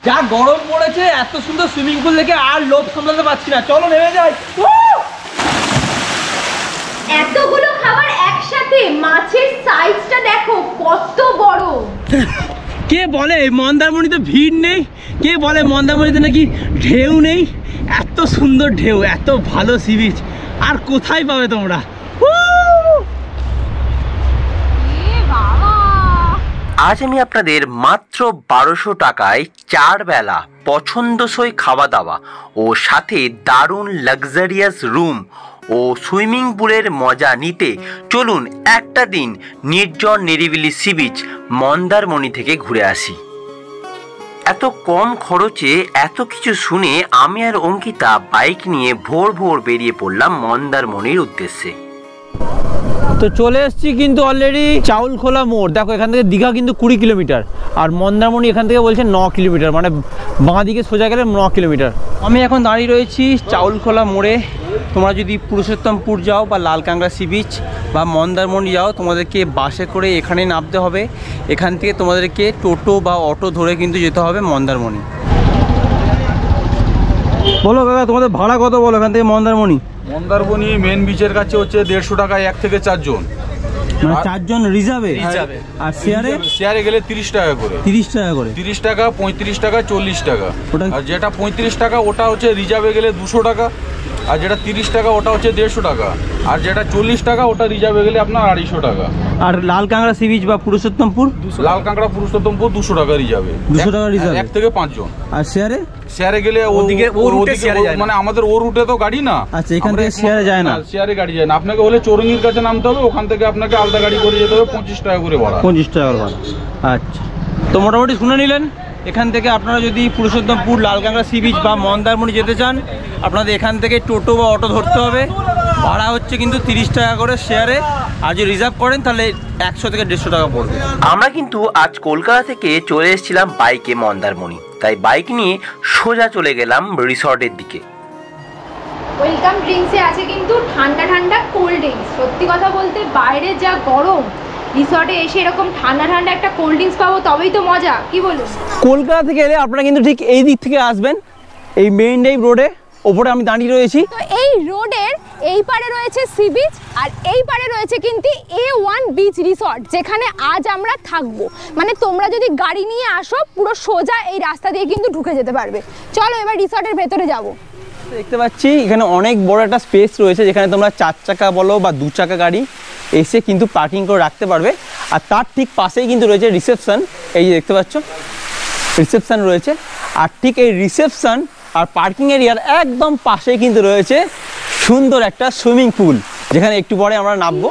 যা গরম পড়েছে, এত সুন্দর সুইমিং পুল দেখে আর লোভ সামলাতে পারছি না, চলো নেমে যাই। এতগুলো খাবার একসাথে, মাছের সাইজটা দেখো কত বড়। কে বলে মন্দারমণিতে ভিড় নেই, কে বলে মন্দারমণিতে নাকি ঢেউ নেই। এত সুন্দর ঢেউ, এত ভালো সি বিচ আর কোথায় পাবে তোমরা। আজ আমি আপনাদের মাত্র 1200 টাকায় 4 বেলা পছন্দসই খাওয়া দাওয়া ও সাথে দারুণ লাক্সারিয়াস রুম ও সুইমিং পুলের মজা নিতে চলুন একটা দিন নির্জন নিরিবিলি সি বিচ মন্দারমণি থেকে ঘুরে আসি। এত কম খরচে এত কিছু শুনে আমি আর অঙ্কিতা বাইক নিয়ে ভোর ভোর বেরিয়ে পড়লাম মন্দারমণির উদ্দেশ্যে। তো চলে এসেছি কিন্তু অলরেডি চাউলখোলা মোড়। দেখো এখান থেকে দীঘা কিন্তু 20 কিলোমিটার আর মন্দারমণি এখান থেকে বলছে 9 কিলোমিটার, মানে বাঁ দিকে সোজা গেলে 9 কিলোমিটার। আমি এখন দাঁড়িয়ে রয়েছি চাউলখোলা মোড়ে। তোমরা যদি পুরুষোত্তমপুর যাও বা লালকাংড়া সি বিচ বা মন্দারমণি যাও, তোমাদেরকে বাসে করে এখানে নামতে হবে। এখান থেকে তোমাদেরকে টোটো বা অটো ধরে কিন্তু যেতে হবে মন্দারমণি। বলো কাকা তোমাদের ভাড়া কত বলো এখান থেকে মন্দারমণি? মন্দারমণি মেন বিচের কাছে হচ্ছে 150 টাকায় 1 থেকে 4 জন, মানে 4 জন রিজার্ভে। আর শেয়ারে গেলে 30 টাকা করে। 30 টাকা করে, 30 টাকা, 35 টাকা, 40 টাকা। আর যেটা 35 টাকা ওটা হচ্ছে রিজার্ভে গেলে 200 টাকা, আর যেটা 30 টাকা ওটা হচ্ছে 150 টাকা, আর যেটা 40 টাকা ওটা রিজার্ভে গেলে আপনার 250 টাকা। আর লালকাংড়া সি বিচ বা পুরুষোত্তমপুর? লালকাংড়া পুরুষোত্তমপুর 200 টাকা রিজার্ভে, 200 টাকা রিজার্ভ, 1 থেকে 5 জন। আর শেয়ারে গেলে ওদিকে মানে আমাদের ও রুটে তো গাড়ি না। আচ্ছা, এখান থেকে শেয়ারে যায় না? শেয়ারে গাড়ি যায় না, আপনাকে হলে চৌরঙ্গির কাছে নামতে হবে, ওখান থেকে আপনাকে আলাদা গাড়ি করে যেতে হবে, 25 টাকা করে ভাড়া। 25 টাকা ভাড়া। আচ্ছা, তো মোটামুটি শুনে নিলেন। এখান থেকে আপনারা যদি পুরুষোত্তমপুর, লালকাংড়া সি বিচ বা মন্দারমণি যেতে চান, আপনাদের এখান থেকে টোটো বা অটো ধরতে হবে। ভাড়া হচ্ছে কিন্তু 30 টাকা করে শেয়ারে, আর যদি রিজার্ভ করেন তাহলে 100 থেকে 150 টাকা পড়বে। আমরা কিন্তু আজ কলকাতা থেকে চলে এসেছিলাম বাইকে মন্দারমণি, তাই বাইক নিয়ে সোজা চলে গেলাম রিসর্টের দিকে। ওয়েলকাম ড্রিঙ্কসে আছে কিন্তু ঠান্ডা ঠান্ডা কোল্ড ড্রিঙ্কস। সত্যি কথা বলতে বাইরে যা গরম, রিসর্টে এসে এরকম ঠান্ডা ঠান্ডা একটা কোল্ড ড্রিঙ্কস পাবো, তবেই তো মজা, কি বলুন? কলকাতা থেকে এলে আপনারা কিন্তু ঠিক এই দিক থেকে আসবেন, এই মেইন ড্রাইভ রোডে ওপরে আমি দাঁড়িয়ে রয়েছি। তো এই রোডের এই পারে রয়েছে সি বিচ আর এই পারে রয়েছে কিন্তু A1 বিচ রিসর্ট, যেখানে আজ আমরা থাকবো। মানে তোমরা যদি গাড়ি নিয়ে আসো পুরো সোজা এই রাস্তা দিয়ে কিন্তু ঢুকে যেতে পারবে। চলো এবার রিসর্টের ভেতরে যাব। দেখতে পাচ্ছি এখানে অনেক বড় একটা স্পেস রয়েছে, যেখানে তোমরা 4 চাকা বলো বা 2 চাকা গাড়ি এসে কিন্তু পার্কিং করে রাখতে পারবে। আর তার ঠিক পাশেই কিন্তু রয়েছে রিসেপশন, এই যে দেখতে পাচ্ছ রিসেপশন রয়েছে। আর ঠিক এই রিসেপশন আর পার্কিং এরিয়ার একদম পাশেই কিন্তু রয়েছে সুন্দর একটা সুইমিং পুল, যেখানে একটু পরে আমরা নামবো।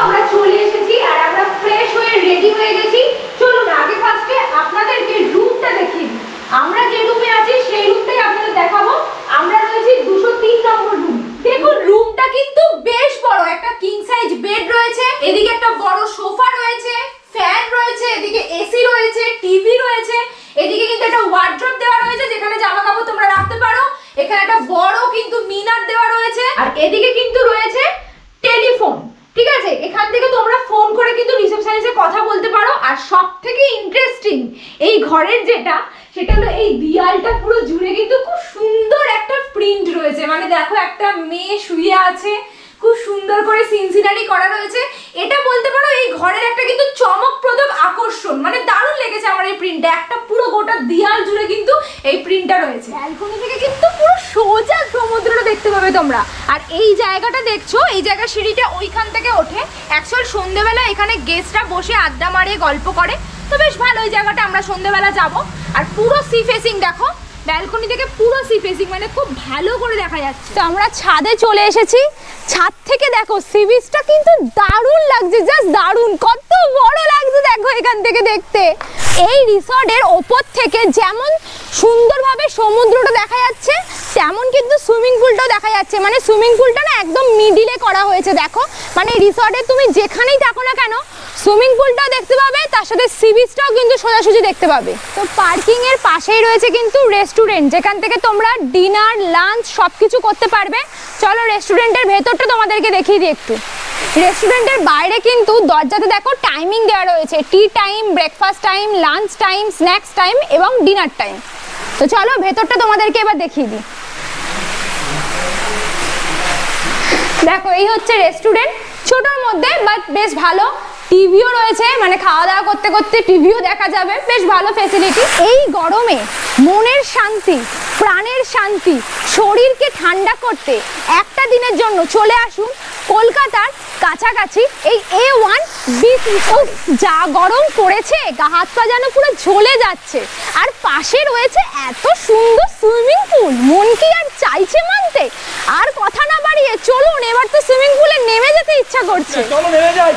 আমরা চলে এসেছি আর আমরা ফ্রেশ হয়ে রেডি হয়ে গেছি। চলুন আগে ফার্স্টে আপনাদেরকে রুমটা দেখিয়ে দিই। আমরা যে রুমে আছি সেই রুমটাই আপনাদের দেখাবো। আমরা রয়েছি 203 নম্বর রুম। দেখুন রুমটা কিন্তু বেশ বড়, একটা কিং সাইজ বেড রয়েছে, এদিকে একটা বড় সোফা রয়েছে, ফ্যান রয়েছে, এদিকে এসি রয়েছে, টিভি রয়েছে, এদিকে কিন্তু একটা ওয়ার্ড্রপ দেওয়া রয়েছে যেখানে জামা কাপড় তোমরা রাখতে পারো। এখানে একটা বড় কিন্তু মিনার দেওয়া রয়েছে, আর এদিকে কিন্তু রয়েছে টেলিফোন। ঠিক আছে, এখান থেকে তোমরা ফোন করে কিন্তু রিসেপশনিস্টে কথা বলতে পারো। আর সবথেকে ইন্টারেস্টিং এই ঘরের যেটা, সেটা হলো এই দেয়ালটা পুরো জুড়ে কিন্তু খুব সুন্দর একটা প্রিন্ট রয়েছে। মানে দেখো একটা মেয়ে শুয়ে আছে, খুব সুন্দর করে সিনসিনারি করা রয়েছে। এটা বলতে পারো এই ঘরের একটা কিন্তু চমকপ্রদ আকর্ষণ। মানে দারুণ লেগেছে আমার এই প্রিন্টটা, একটা পুরো গোটা দেয়াল জুড়ে কিন্তু এই প্রিন্টটা রয়েছে। ব্যালকনি থেকে কিন্তু পুরো সোজা সমুদ্রটা দেখতে পাবে তোমরা। আর এই জায়গাটা দেখছো, এই জায়গা সিঁড়িটা ওইখান থেকে ওঠে। অ্যাকচুয়াল সন্ধ্যেবেলা এখানে গেস্টরা বসে আড্ডা মারে, গল্প করে, তো বেশ ভালো এই জায়গাটা। আমরা সন্ধ্যেবেলা যাব। আর পুরো সি ফেসিং দেখো, ব্যালকনি থেকে পুরো সি ফেসিং, মানে খুব ভালো করে দেখা যাচ্ছে। তো আমরা ছাদে চলে এসেছি। ছাদ থেকে দেখো সি বিচটা কিন্তু দারুণ লাগছে, জাস্ট দারুণ, কত বড় লাগছে দেখো এখান থেকে দেখতে। এই রিসর্টের ওপর থেকে যেমন সুন্দরভাবে সমুদ্রটা দেখা যাচ্ছে, তেমন কিন্তু সুইমিং পুলটাও দেখা যাচ্ছে। মানে সুইমিং পুলটা না একদম মিডিলে করা হয়েছে দেখো। মানে রিসর্টে তুমি যেখানেই থাকো না কেন সুইমিং পুলটাও দেখতে পাবে, তার সাথে সি বিচটাও কিন্তু সোজাসুজি দেখতে পাবে। তো পার্কিং এর পাশেই রয়েছে কিন্তু রেস্টুরেন্ট, যেখান থেকে তোমরা ডিনার, লাঞ্চ সবকিছু করতে পারবে। চলো রেস্টুরেন্টের ভেতরটা তোমাদেরকে দেখিয়ে দিই একটু। রেস্টুরেন্টের বাইরে কিন্তু দরজাতে দেখো টাইমিং দেওয়া রয়েছে, tea time, breakfast time, lunch time, snacks time এবং ডিনার টাইম। তো চলো ভেতরটা তোমাদেরকে এবার দেখিয়ে দিই। দেখো এই হচ্ছে রেস্টুরেন্ট, ছোটর মধ্যে বাট বেশ ভালো। টিভিও রয়েছে, মানে খাওয়া দাওয়া করতে করতে টিভিও দেখা যাবে, বেশ ভালো ফ্যাসিলিটি। এই গরমে মনের শান্তি, প্রাণের শান্তি, শরীরকে ঠান্ডা করতে একটা দিনের জন্য চলে আসুন কলকাতার কাছাকাছি এই A1 বিচ রিসোর্ট। যা গরম পড়েছে, গা হাত পা যেন পুরো ঝলে যাচ্ছে, আর পাশে রয়েছে এত সুন্দর সুইমিং পুল, মন কি আর চাইছে মানতে। আর কথা না বাড়িয়ে চলুন, এবার তো সুইমিং পুলে নেমে যেতে ইচ্ছা করছে। চলো নেমে যাই।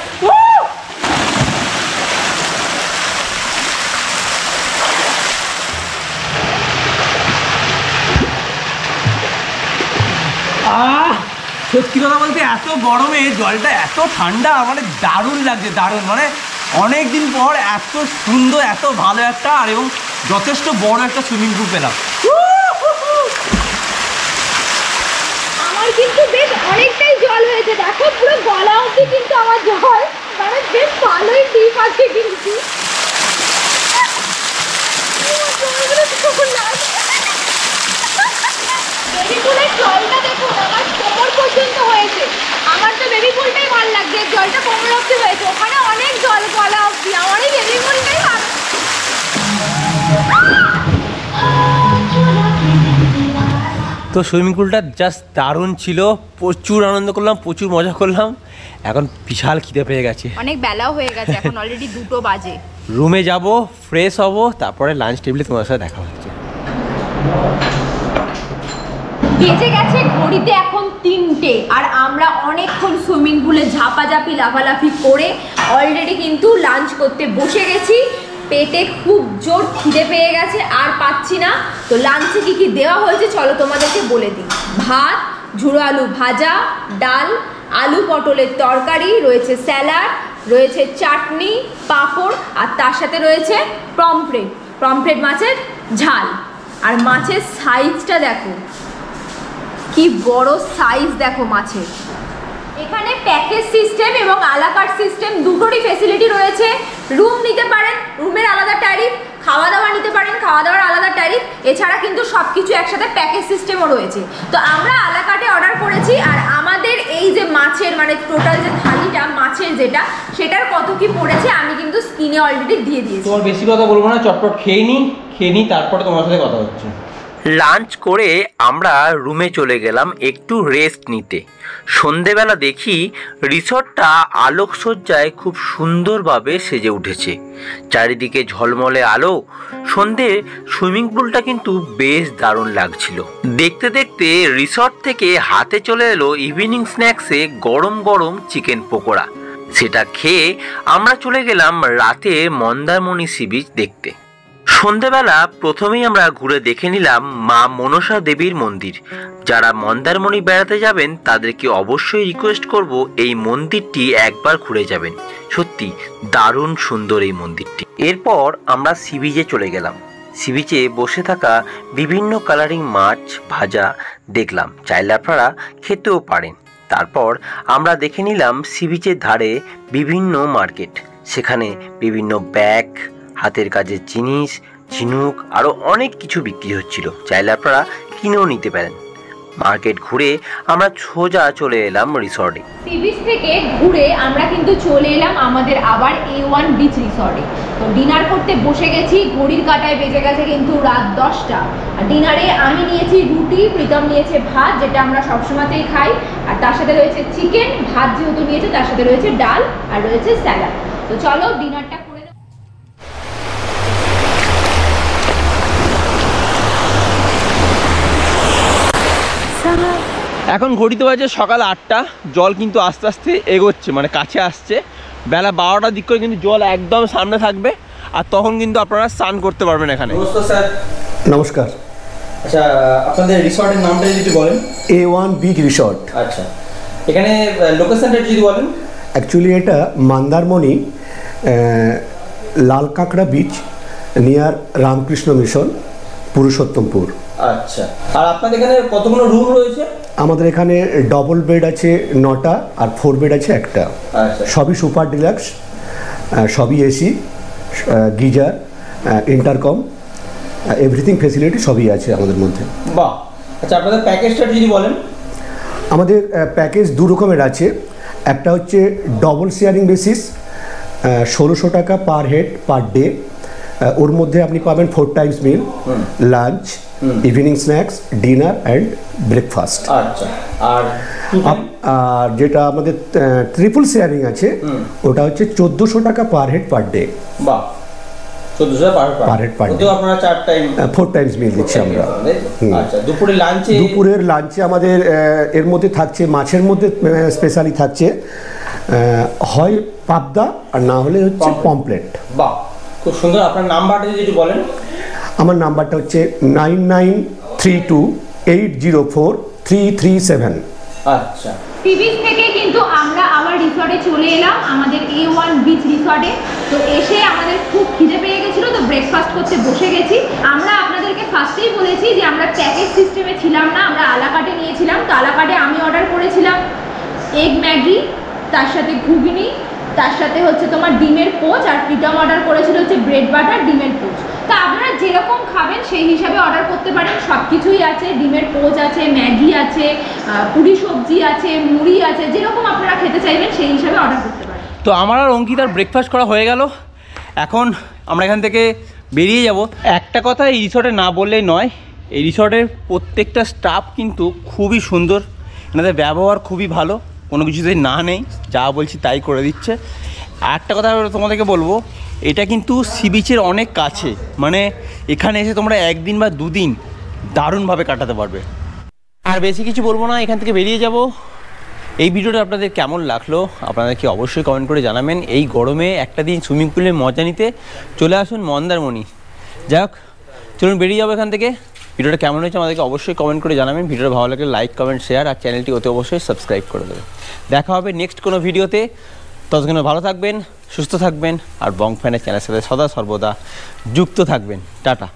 সত্যি কথা বলতে এত গরমে জলটা এত ঠান্ডা, মানে দারুণ লাগছে, দারুণ। মানে অনেক দিন পর এত সুন্দর, এত ভালো একটা আর এবং যথেষ্ট বড় একটা সুইমিং পুল পেলাম। আমার কিন্তু বেশ অনেকটাই জল হয়েছে, দেখো পুরো গলা অবধি কিন্তু আমার জল, মানে বেশ ভালোই ডিপ আছে কিন্তু। বেবি পুলের জলটা দেখুন আমার কোমর পর্যন্ত হয়েছে। আমার তো বেবি পুলটাই ভালো লাগছে, জলটা কোমর অবধি হয়েছে, ওখানে অনেক জল গলা অবধি, আমার এই বেবি পুলটাই ভালো। তো সুইমিং পুলটা জাস্ট দারুণ ছিল, প্রচুর আনন্দ করলাম, প্রচুর মজা করলাম। এখন বিশাল খিদে পেয়ে গেছে, অনেক বেলাও হয়ে গেছে, এখন অলরেডি 2টো বাজে। রুমে যাব, ফ্রেশ হব, তারপরে লাঞ্চ টেবিলে তোমার সাথে দেখা হচ্ছে। বেজে গেছে ঘড়িতে এখন 3টে, আর আমরা অনেকক্ষণ সুইমিং পুলে ঝাপাঝাপি লাফালাফি করে অলরেডি কিন্তু লাঞ্চ করতে বসে গেছি। পেটে খুব জোর খিদে পেয়ে গেছে, আর পাচ্ছি না। তো লাঞ্চে কি কি দেওয়া হয়েছে চলো তোমাদেরকে বলে দিই। ভাত, ঝুড়ো আলু ভাজা, ডাল, আলু পটলের তরকারি, রয়েছে স্যালাড, রয়েছে চাটনি, পাঁপড়, আর তার সাথে রয়েছে পমফ্রেট মাছের ঝাল। আর মাছের সাইজটা দেখো, কি বড় সাইজ দেখো মাছের। এখানে প্যাকেজ সিস্টেম এবং আলাকার্ট সিস্টেম দুটোরই ফ্যাসিলিটি রয়েছে। রুম নিতে পারেন, রুমের আলাদা ট্যারিফ, খাওয়া দাওয়া নিতে পারেন, খাওয়া দাওয়ার আলাদা ট্যারিফ, এছাড়া কিন্তু সবকিছু একসাথে প্যাকেজ সিস্টেমও রয়েছে। তো আমরা আলাকার্টে অর্ডার করেছি, আর আমাদের এই যে মাছের মানে টোটাল যে থালিটা মাছের যেটা, সেটার কত কি পড়েছে আমি কিন্তু স্ক্রিনে অলরেডি দিয়ে দিয়েছি। তোমার বেশি কথা বলবো না, চটপট খেয়ে নিই তারপরে তোমার সাথে কথা হচ্ছে। লাঞ্চ করে আমরা রুমে চলে গেলাম একটু রেস্ট নিতে। সন্ধেবেলা দেখি রিসর্টটা আলোকসজ্জায় খুব সুন্দরভাবে সেজে উঠেছে, চারিদিকে ঝলমলে আলো। সন্ধে সুইমিং পুলটা কিন্তু বেশ দারুণ লাগছিল। দেখতে দেখতে রিসর্ট থেকে হাতে চলে এলো ইভিনিং স্ন্যাক্সে গরম গরম চিকেন পকোড়া। সেটা খেয়ে আমরা চলে গেলাম রাতে মন্দারমণি সি বিচ দেখতে। সন্ধেবেলা প্রথমেই আমরা ঘুরে দেখে নিলাম মা মনসা দেবীর মন্দির। যারা মন্দারমণি বেড়াতে যাবেন তাদেরকে অবশ্যই রিকোয়েস্ট করব এই মন্দিরটি একবার ঘুরে যাবেন, সত্যি দারুণ সুন্দর এই মন্দিরটি। এরপর আমরা সি বিচে চলে গেলাম। সি বিচে বসে থাকা বিভিন্ন কালারিং মাছ ভাজা দেখলাম, চাইলে আপনারা খেতেও পারেন। তারপর আমরা দেখে নিলাম সি বিচের ধারে বিভিন্ন মার্কেট, সেখানে বিভিন্ন ব্যাগ, হাতের কাজের জিনিস, ঝিনুক, আরও অনেক কিছু বিক্রি হচ্ছিল, চাইলে আপনারা কিনেও নিতে পারেন। মার্কেট ঘুরে আমরা সোজা চলে এলাম রিসর্টে। সি বিচ থেকে ঘুরে আমরা কিন্তু চলে এলাম আমাদের আবার A1 বিচ রিসর্টে। তো ডিনার করতে বসে গেছি, ঘড়ির কাঁটায় বেজে গেছে কিন্তু রাত 10টা। আর ডিনারে আমি নিয়েছি রুটি, প্রীতম নিয়েছে ভাত, যেটা আমরা সবসময়তেই খাই, আর তার সাথে রয়েছে চিকেন। ভাত যেহেতু নিয়েছে তার সাথে রয়েছে ডাল আর রয়েছে স্যালাড। তো চলো ডিনারটা করে নেব। এখন ঘড়িতে বাজে সকাল 8টা, জল কিন্তু আস্তে আস্তে এগোচ্ছে, মানে কাছে আসছে। বেলা 12টার দিক করে কিন্তু জল একদম সামনে থাকবে, আর তখন কিন্তু আপনারা স্নান করতে পারবেন এখানে। নমস্কার স্যার। নমস্কার। আচ্ছা, আপনাদের রিসর্টের নামটা যদি বলেন। A1 beach resort. আচ্ছা, এখানে লোকেশনটা যদি বলেন। অ্যাকচুয়ালি এটা মন্দারমণি লাল কাঁকড়া beach near Ramakrishna mission, Purushottampur. আচ্ছা, আর আপনাদের এখানে কতগুলো রুম রয়েছে? আমাদের এখানে ডবল বেড আছে 9টা, আর 4 বেড আছে 1টা। আচ্ছা, সবই সুপার ডিলাক্স, সবই AC, geyser, intercom, everything facility সবই আছে আমাদের মধ্যে। বাহ, আচ্ছা আপনাদের প্যাকেজটা যদি বলেন। আমাদের প্যাকেজ দু রকমের আছে। একটা হচ্ছে ডবল শেয়ারিং বেসিস, 1600 টাকা পার হেড পার ডে। ওর মধ্যে আপনি পাবেন 4 times meal, lunch, evening snacks, dinner and breakfast. আচ্ছা, আর আর যেটা আমাদের ট্রিপল শেয়ারিং আছে, ওটা হচ্ছে 1400 টাকা পার হেড পার ডে। বাহ, 1400 পার হেড পার ডে। তো আপনারা 4 টাইম 4 টাইমস মিল দিচ্ছি আমরা। আচ্ছা, দুপুরের লাঞ্চে আমাদের এর মধ্যে থাকছে, মাছের মধ্যে স্পেশালি থাকছে হয় পাবদা আর না হলে হচ্ছে পমপ্লেট। বাহ, খুব সুন্দর। আপনার নাম্বারটা যদি বলেন। আমার নাম্বারটা হচ্ছে 9932804337। আচ্ছা, সি বিচ থেকে কিন্তু আমরা আবার রিসর্টে চলে এলাম, আমাদের A1 বিচ রিসর্টে। তো এসে আমাদের খুব খিদে পেয়ে গেছিলো, তো ব্রেকফাস্ট করতে বসে গেছি। আমরা আপনাদেরকে ফার্স্টেই বলেছি যে আমরা প্যাকেজ সিস্টেমে ছিলাম না, আমরা আলাকাটে নিয়েছিলাম। তো আলাকাটে আমি অর্ডার করেছিলাম এগ ম্যাগি, তার সাথে ঘুগনি, তার সাথে হচ্ছে তোমার ডিমের পোচ, আর প্রীতম অর্ডার করেছিল হচ্ছে ব্রেড বাটার ডিমের পোচ। তা আপনারা যেরকম খাবেন সেই হিসাবে অর্ডার করতে পারেন, সব কিছুই আছে। ডিমের পোচ আছে, ম্যাগি আছে, পুরি সবজি আছে, মুড়ি আছে, যেরকম আপনারা খেতে চাইবেন সেই হিসাবে অর্ডার করতে পারেন। তো আমার আর অঙ্কিতার ব্রেকফাস্ট করা হয়ে গেল। এখন আমরা এখান থেকে বেরিয়ে যাব। একটা কথা এই রিসর্টে না বললেই নয়, এই রিসর্টের প্রত্যেকটা স্টাফ কিন্তু খুবই সুন্দর, এনাদের ব্যবহার খুবই ভালো, কোনো কিছুতেই না নেই, যা বলছি তাই করে দিচ্ছে। আর একটা কথা তোমাদেরকে বলবো, এটা কিন্তু সি বিচের অনেক কাছে, মানে এখানে এসে তোমরা একদিন বা দুদিন দারুণভাবে কাটাতে পারবে। আর বেশি কিছু বলবো না, এখান থেকে বেরিয়ে যাব। এই ভিডিওটা আপনাদের কেমন লাগলো আপনাদেরকে অবশ্যই কমেন্ট করে জানাবেন। এই গরমে একটা দিন সুইমিং পুলে মজা নিতে চলে আসুন মন্দারমণি। যাই হোক, চলুন বেরিয়ে যাবো এখান থেকে। ভিডিওটা কেমন হয়েছে আমাদেরকে অবশ্যই কমেন্ট করে জানাবেন। ভিডিওটা ভালো লাগলে লাইক, কমেন্ট, শেয়ার, আর চ্যানেলটি অতি অবশ্যই সাবস্ক্রাইব করে দেবেন। দেখা হবে নেক্সট কোনো ভিডিওতে। ততক্ষণে ভালো থাকবেন, সুস্থ থাকবেন, আর বং ফ্যানের চ্যানেলের সাথে সদা সর্বদা যুক্ত থাকবেন। টাটা।